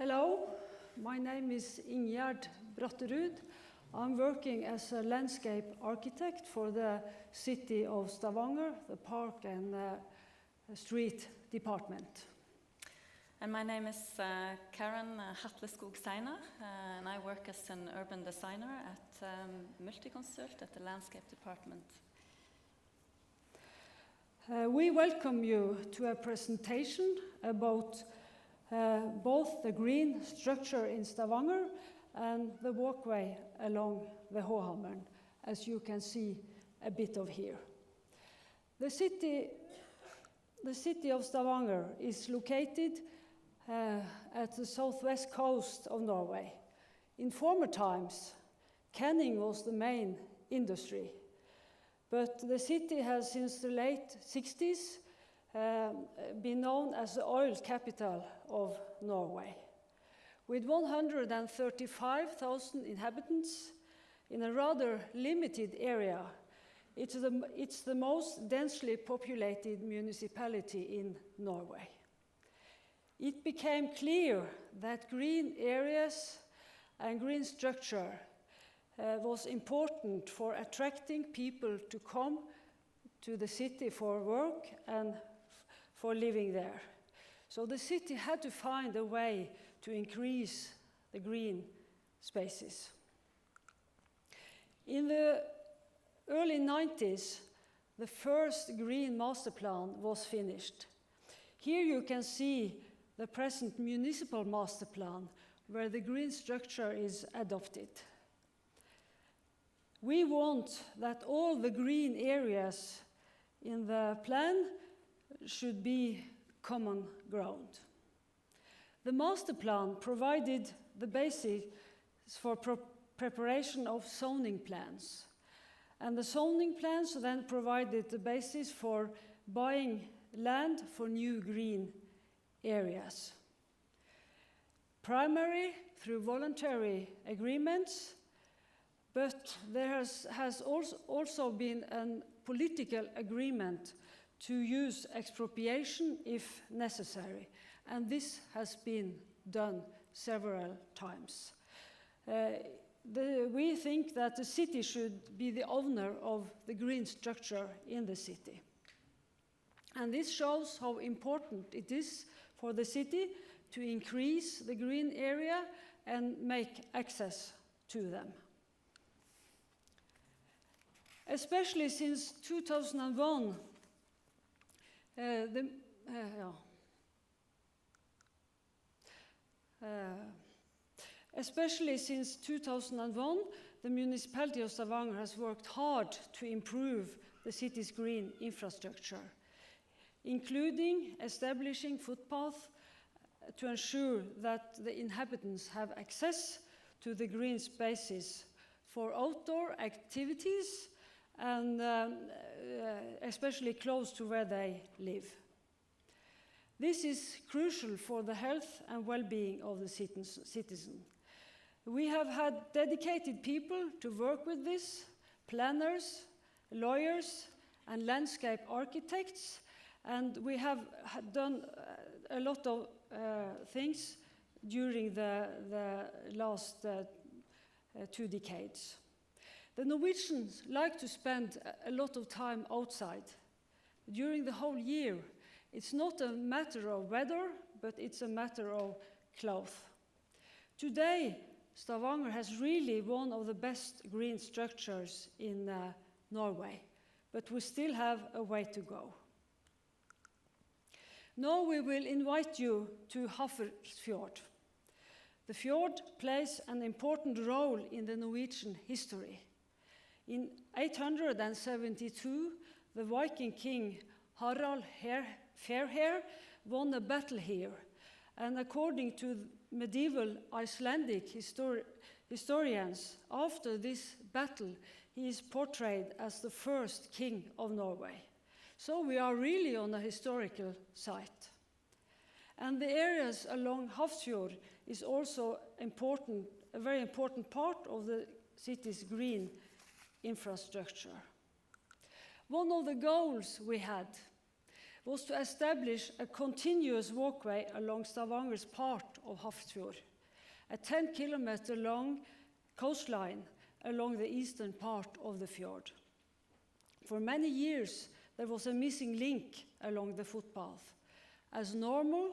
Hello, my name is Ingjerd Bratterud. I'm working as a landscape architect for the city of Stavanger, the park and street department. And my name is Karen Hatleskog-Seiner, and I work as an urban designer at Multiconsult at the landscape department. We welcome you to a presentation about both the green structure in Stavanger and the walkway along the Håhamren, as you can see a bit of here. The city of Stavanger is located at the southwest coast of Norway. In former times, canning was the main industry, but the city has since the late 60s been known as the oil capital of Norway. With 135,000 inhabitants in a rather limited area, it's the most densely populated municipality in Norway. It became clear that green areas and green structure was important for attracting people to come to the city for work and for living there. So the city had to find a way to increase the green spaces. In the early 90s, the first green master plan was finished. Here you can see the present municipal master plan, where the green structure is adopted. We want that all the green areas in the plan should be common ground. The master plan provided the basis for preparation of zoning plans, and the zoning plans then provided the basis for buying land for new green areas. Primarily through voluntary agreements, but there has also been a political agreement to use expropriation if necessary, and this has been done several times. We think that the city should be the owner of the green structure in the city. And this shows how important it is for the city to increase the green area and make access to them. Especially since 2001, the municipality of Stavanger has worked hard to improve the city's green infrastructure, including establishing footpaths to ensure that the inhabitants have access to the green spaces for outdoor activities and especially close to where they live. This is crucial for the health and well-being of the citizen. We have had dedicated people to work with this, planners, lawyers, and landscape architects, and we have done a lot of things during the last 2 decades. The Norwegians like to spend a lot of time outside. During the whole year, it's not a matter of weather, but it's a matter of clothes. Today, Stavanger has really one of the best green structures in Norway, but we still have a way to go. Now we will invite you to Hafrsfjord. The fjord plays an important role in the Norwegian history. In 872, the Viking king Harald Fairhair won a battle here, and according to medieval Icelandic historians, after this battle, he is portrayed as the first king of Norway. So we are really on a historical site. And the areas along Hafrsfjord is also important, a very important part of the city's green infrastructure. One of the goals we had was to establish a continuous walkway along Stavanger's part of Hafrsfjord, a 10-kilometer long coastline along the eastern part of the fjord. For many years, there was a missing link along the footpath. As normal,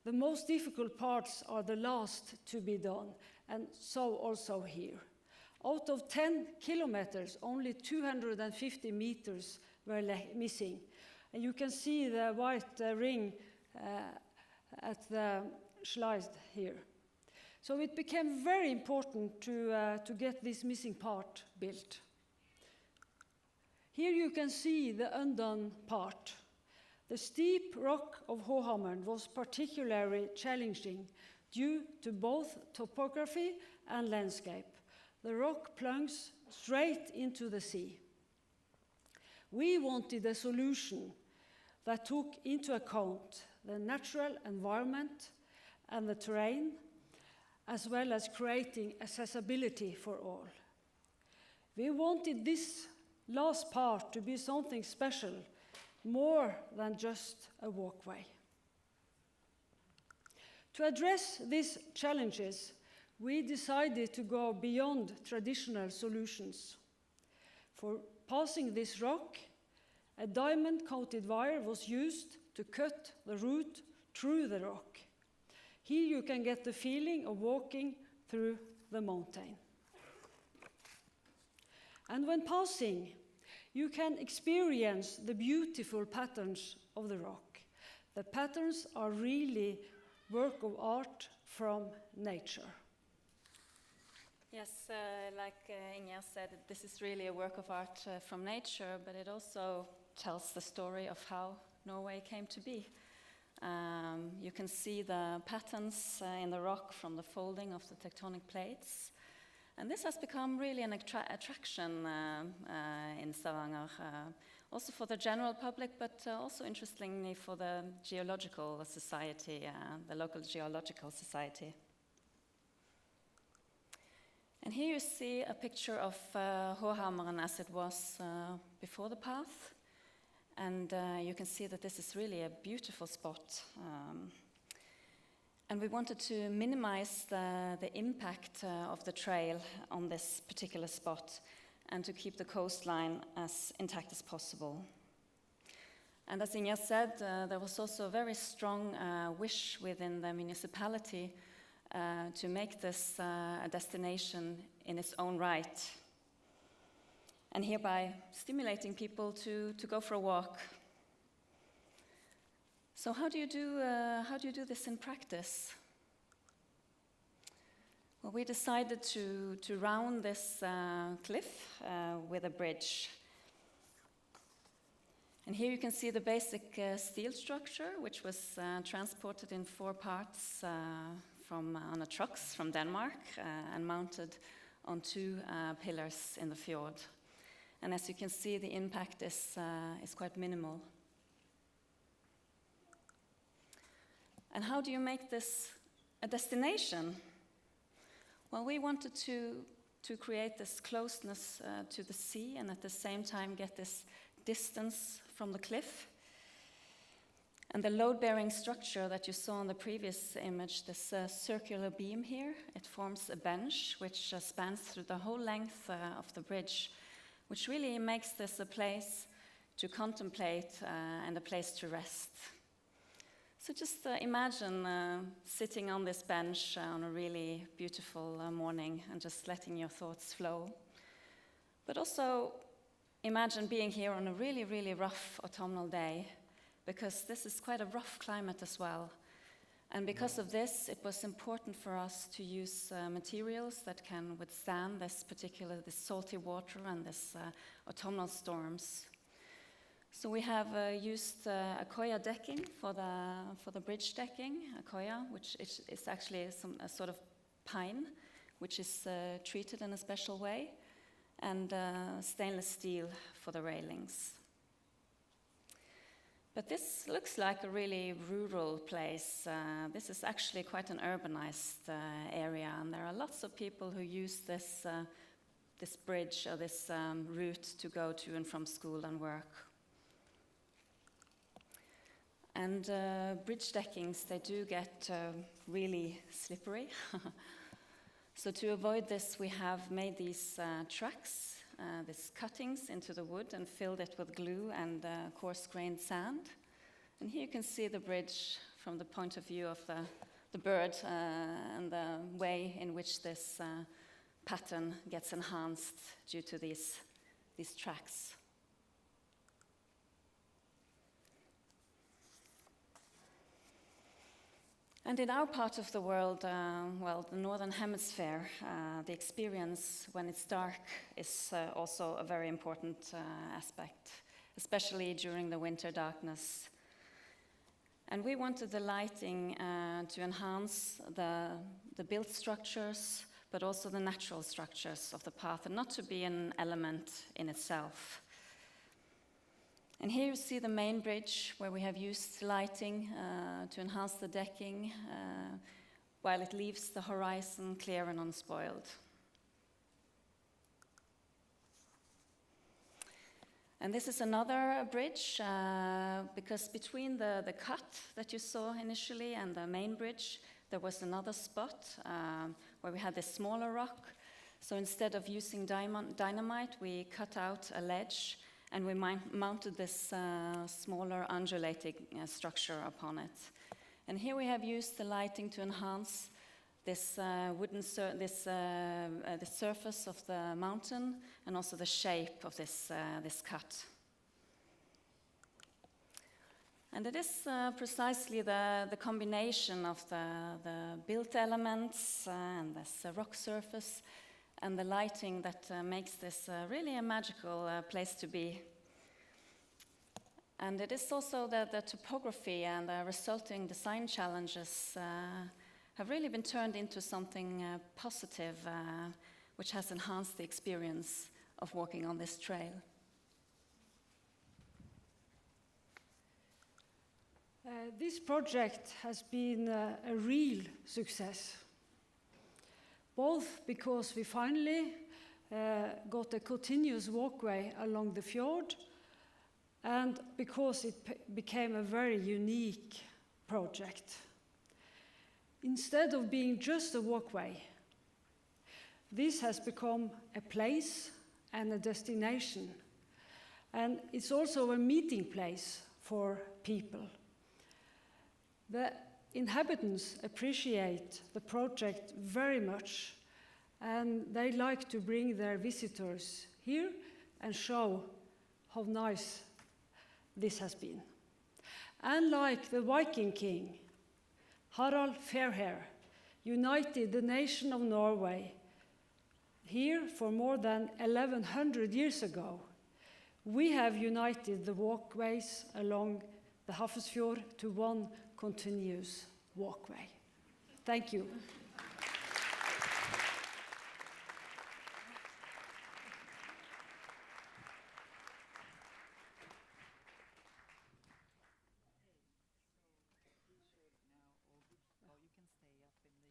the most difficult parts are the last to be done, and so also here. Out of 10 kilometers, only 250 meters were missing. And you can see the white ring at the slide here. So it became very important to get this missing part built. Here you can see the undone part. The steep rock of Håhammeren was particularly challenging due to both topography and landscape. The rock plunges straight into the sea. We wanted a solution that took into account the natural environment and the terrain, as well as creating accessibility for all. We wanted this last part to be something special, more than just a walkway. To address these challenges, we decided to go beyond traditional solutions. For passing this rock, a diamond-coated wire was used to cut the route through the rock. Here you can get the feeling of walking through the mountain. And when passing, you can experience the beautiful patterns of the rock. The patterns are really work of art from nature. Yes, like Ingjerd said, this is really a work of art from nature, but it also tells the story of how Norway came to be. You can see the patterns in the rock from the folding of the tectonic plates. And this has become really an attraction in Stavanger, also for the general public, but also interestingly for the geological society, the local geological society. And here you see a picture of Håhammeren as it was before the path. And you can see that this is really a beautiful spot. And we wanted to minimize the impact of the trail on this particular spot and to keep the coastline as intact as possible. And as Ingjerd said, there was also a very strong wish within the municipality to make this a destination in its own right, and hereby stimulating people to go for a walk. So how do you do this in practice? Well, we decided to round this cliff with a bridge. And here you can see the basic steel structure, which was transported in 4 parts on trucks from Denmark and mounted on 2 pillars in the fjord. And as you can see, the impact is quite minimal. And how do you make this a destination? Well, we wanted to create this closeness to the sea and at the same time get this distance from the cliff. And the load-bearing structure that you saw in the previous image, this circular beam here, it forms a bench which spans through the whole length of the bridge, which really makes this a place to contemplate and a place to rest. So just imagine sitting on this bench on a really beautiful morning and just letting your thoughts flow. But also imagine being here on a really, really rough autumnal day, because this is quite a rough climate as well. And because of this, it was important for us to use materials that can withstand this salty water and this autumnal storms. So we have used Akoya decking for the bridge decking, Akoya, which is actually a sort of pine, which is treated in a special way, and stainless steel for the railings. But this looks like a really rural place. This is actually quite an urbanized area, and there are lots of people who use this bridge or this route to go to and from school and work. And bridge deckings, they do get really slippery. So to avoid this, we have made these tracks, these cuttings into the wood and filled it with glue and coarse-grained sand. And here you can see the bridge from the point of view of the bird and the way in which this pattern gets enhanced due to these tracks. And in our part of the world, well, the northern hemisphere, the experience when it's dark is also a very important aspect, especially during the winter darkness. And we wanted the lighting to enhance the built structures, but also the natural structures of the path, and not to be an element in itself. And here you see the main bridge where we have used lighting to enhance the decking while it leaves the horizon clear and unspoiled. And this is another bridge because between the cut that you saw initially and the main bridge, there was another spot where we had this smaller rock. So instead of using dynamite, we cut out a ledge and we mounted this smaller undulating structure upon it. And here we have used the lighting to enhance this the surface of the mountain and also the shape of this cut. And it is precisely the combination of the built elements and this rock surface and the lighting that makes this really a magical place to be. And it is also the topography and the resulting design challenges have really been turned into something positive, which has enhanced the experience of walking on this trail. This project has been a real success. Both because we finally got a continuous walkway along the fjord and because it became a very unique project. Instead of being just a walkway, this has become a place and a destination. And it's also a meeting place for people. The inhabitants appreciate the project very much, and they like to bring their visitors here and show how nice this has been. And like the Viking king, Harald Fairhair united the nation of Norway here for more than 1100 years ago, we have united the walkways along the Hafrsfjord to one continuous walkway. Thank you.